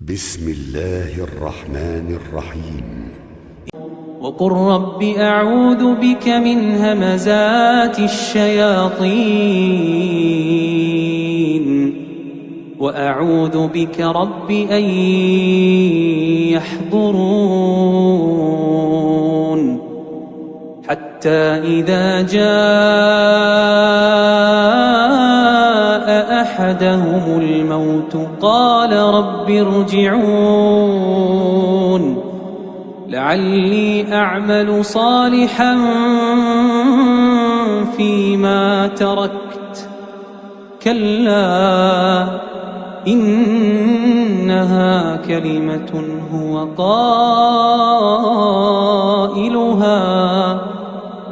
بسم الله الرحمن الرحيم وقل رب أعوذ بك من همزات الشياطين وأعوذ بك رب أن يحضرون حتى إذا جاء أحدهم الموت قال رب ارجعون لعلي أعمل صالحا فيما تركت كلا إنها كلمة هو قائلها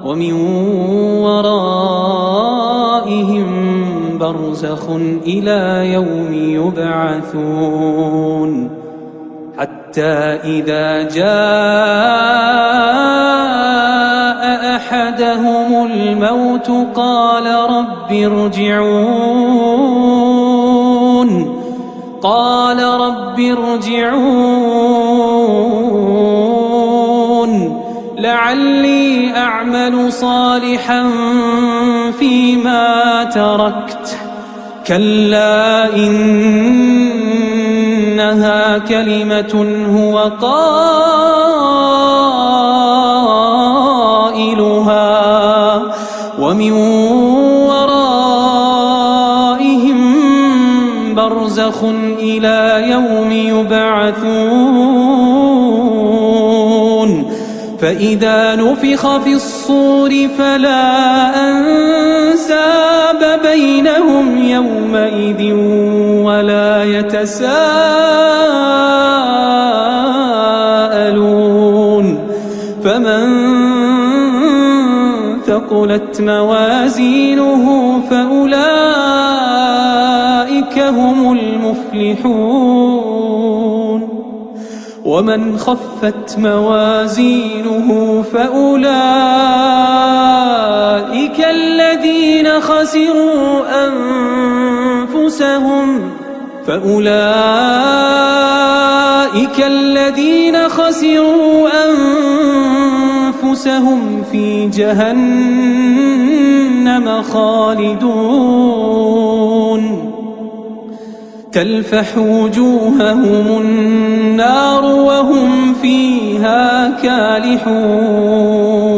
ومن ورائهم برزخ إلى يوم يبعثون حتى إذا جاء أحدهم الموت قال رب ارجعون لعلي أعمل صالحا فيما تركت كلا إنها كلمة هو قائلها ومن ورائهم برزخ إلى يوم يبعثون فإذا نفخ في الصور فلا أنساب بينهم يومئذ ولا يتساءلون فمن ثقلت موازينه فأولئك هم المفلحون ومن خفت موازينه فأولئك الذين خسروا أنفسهم في جهنم خالدون تلفح وجوههم النار وهم فيها كالحون